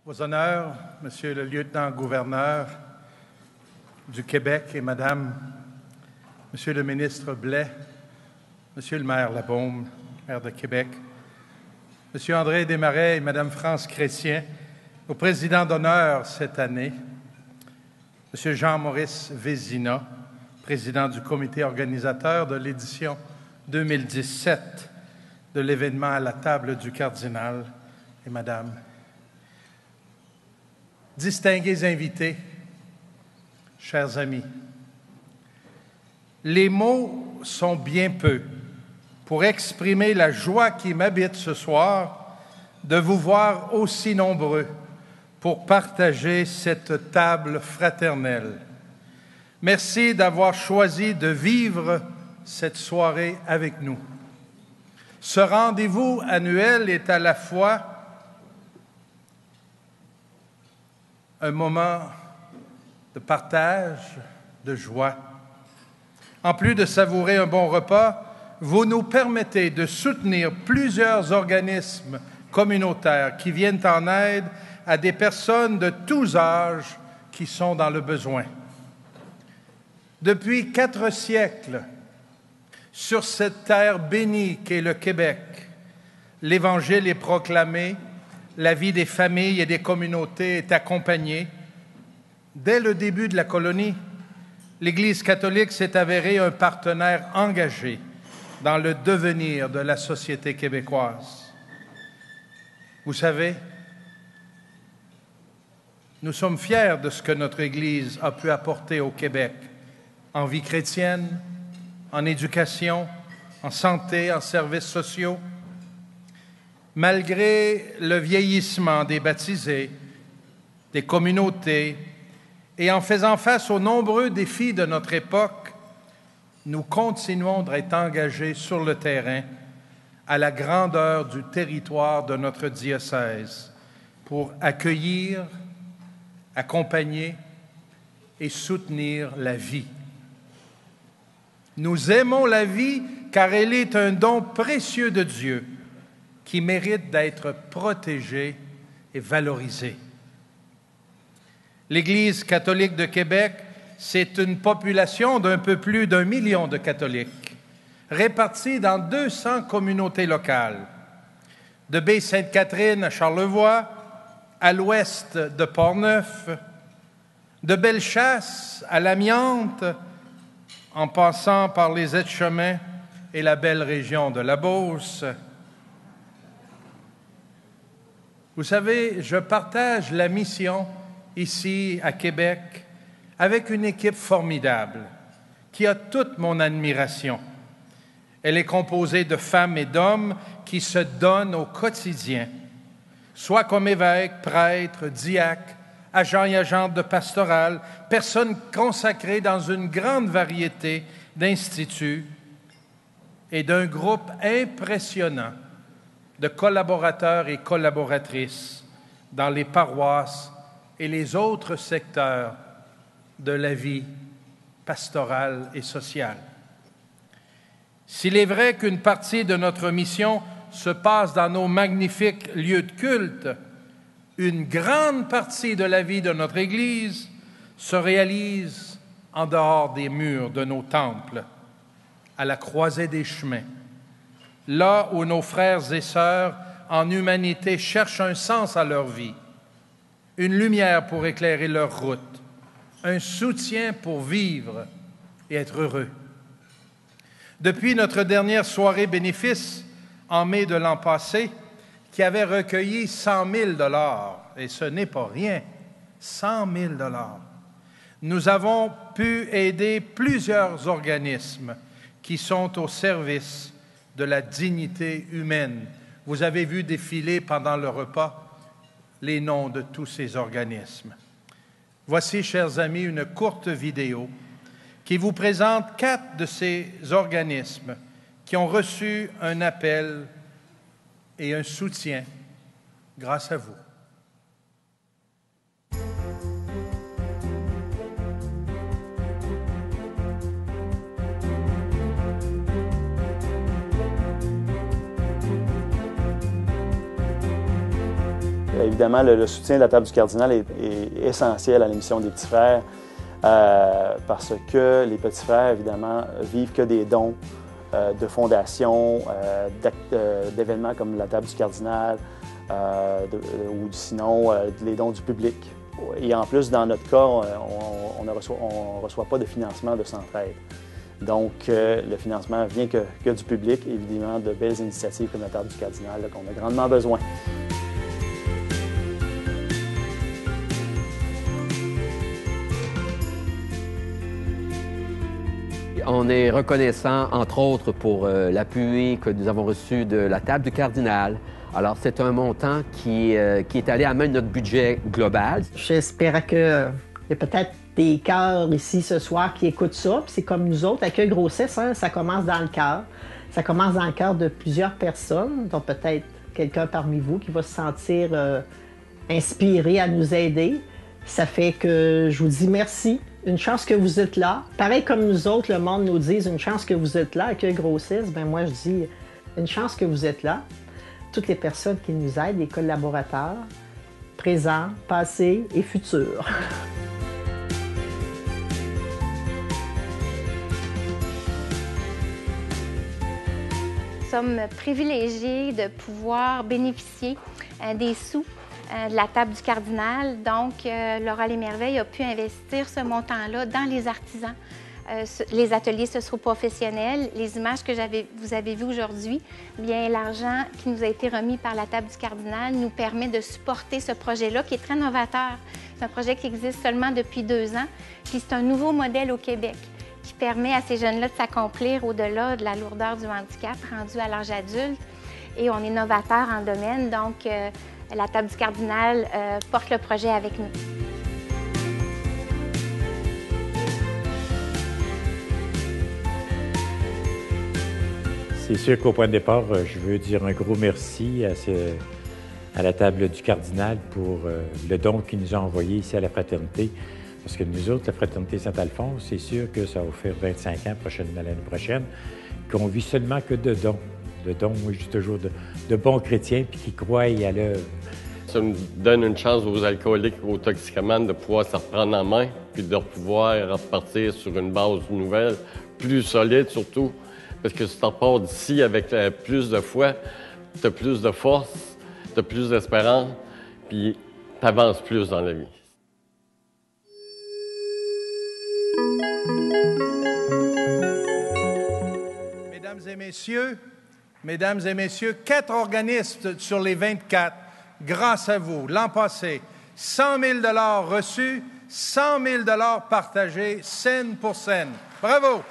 Vos honneurs, Monsieur le lieutenant-gouverneur du Québec et Madame, Monsieur le ministre Blais, Monsieur le maire Labaume, maire de Québec, Monsieur André Desmarais et Madame France Chrétien, nos présidents d'honneur cette année, Monsieur Jean-Maurice Vézina, président du comité organisateur de l'édition 2017 de l'événement à la table du cardinal, et Madame, distingués invités, chers amis, les mots sont bien peu pour exprimer la joie qui m'habite ce soir de vous voir aussi nombreux pour partager cette table fraternelle. Merci d'avoir choisi de vivre cette soirée avec nous. Ce rendez-vous annuel est à la fois un moment de partage, de joie. En plus de savourer un bon repas, vous nous permettez de soutenir plusieurs organismes communautaires qui viennent en aide à des personnes de tous âges qui sont dans le besoin. Depuis 4 siècles, sur cette terre bénie qu'est le Québec, l'Évangile est proclamé, la vie des familles et des communautés est accompagnée. Dès le début de la colonie, l'Église catholique s'est avérée un partenaire engagé dans le devenir de la société québécoise. Vous savez, nous sommes fiers de ce que notre Église a pu apporter au Québec en vie chrétienne, en éducation, en santé, en services sociaux. Malgré le vieillissement des baptisés, des communautés, et en faisant face aux nombreux défis de notre époque, nous continuons d'être engagés sur le terrain à la grandeur du territoire de notre diocèse pour accueillir, accompagner et soutenir la vie. Nous aimons la vie car elle est un don précieux de Dieu qui mérite d'être protégée et valorisée. L'Église catholique de Québec, c'est une population d'un peu plus d'1 million de catholiques, répartis dans 200 communautés locales, de Baie-Sainte-Catherine à Charlevoix, à l'ouest de Portneuf, de Bellechasse à l'Amiante, en passant par les Aides-Chemins et la belle région de la Beauce. Vous savez, je partage la mission ici à Québec avec une équipe formidable qui a toute mon admiration. Elle est composée de femmes et d'hommes qui se donnent au quotidien, soit comme évêques, prêtres, diacres, agents et agentes de pastoral, personnes consacrées dans une grande variété d'instituts et d'un groupe impressionnant de collaborateurs et collaboratrices dans les paroisses et les autres secteurs de la vie pastorale et sociale. S'il est vrai qu'une partie de notre mission se passe dans nos magnifiques lieux de culte, une grande partie de la vie de notre Église se réalise en dehors des murs de nos temples, à la croisée des chemins, là où nos frères et sœurs en humanité cherchent un sens à leur vie, une lumière pour éclairer leur route, un soutien pour vivre et être heureux. Depuis notre dernière soirée bénéfice, en mai de l'an passé, qui avait recueilli 100 000 $, et ce n'est pas rien, 100 000 $, nous avons pu aider plusieurs organismes qui sont au service de la dignité humaine. Vous avez vu défiler pendant le repas les noms de tous ces organismes. Voici, chers amis, une courte vidéo qui vous présente 4 de ces organismes qui ont reçu un appel et un soutien grâce à vous. Évidemment, le soutien de la table du Cardinal est essentiel à la mission des Petits Frères parce que les Petits Frères, évidemment, vivent que des dons de fondations, d'événements comme la table du Cardinal ou sinon les dons du public. Et en plus, dans notre cas, on ne reçoit pas de financement de Centraide. Donc, le financement vient que du public, évidemment, de belles initiatives comme la table du Cardinal, qu'on a grandement besoin. On est reconnaissant, entre autres, pour l'appui que nous avons reçu de la table du Cardinal. Alors, c'est un montant qui est allé à main de notre budget global. J'espère qu'il y a peut-être des cœurs ici ce soir qui écoutent ça. Puis c'est comme nous autres, Accueil Grossesse, hein, ça commence dans le cœur. Ça commence dans le cœur de plusieurs personnes, dont peut-être quelqu'un parmi vous qui va se sentir inspiré à nous aider. Ça fait que je vous dis merci. Une chance que vous êtes là. Pareil comme nous autres, le monde nous dit une chance que vous êtes là, Accueil Grossesse. Bien moi, je dis une chance que vous êtes là. Toutes les personnes qui nous aident, les collaborateurs, présents, passés et futurs. Nous sommes privilégiés de pouvoir bénéficier des sous de la table du Cardinal. Donc, Laura Lesmerveilles a pu investir ce montant-là dans les artisans, les ateliers socio-professionnels. Les images que vous avez vues aujourd'hui, bien, l'argent qui nous a été remis par la table du Cardinal nous permet de supporter ce projet-là qui est très novateur. C'est un projet qui existe seulement depuis 2 ans, puis c'est un nouveau modèle au Québec qui permet à ces jeunes-là de s'accomplir au-delà de la lourdeur du handicap rendu à l'âge adulte. Et on est novateur en domaine, donc la table du Cardinal porte le projet avec nous. C'est sûr qu'au point de départ, je veux dire un gros merci à la table du Cardinal pour le don qu'ils nous ont envoyé ici à la Fraternité. Parce que nous autres, la Fraternité Saint-Alphonse, c'est sûr que ça va faire 25 ans l'année prochaine, qu'on vit seulement que de dons. De dons, moi je dis toujours, de bons chrétiens puis qui croient à l'œuvre. Ça nous donne une chance aux alcooliques, aux toxicomanes de pouvoir se reprendre en main puis de pouvoir repartir sur une base nouvelle, plus solide surtout. Parce que si tu repars d'ici avec plus de foi, tu as plus de force, tu as plus d'espérance, puis tu avances plus dans la vie. Mesdames et messieurs, 4 organismes sur les 24, grâce à vous, l'an passé, 100 000 $ reçus, 100 000 $ partagés, scène pour scène. Bravo!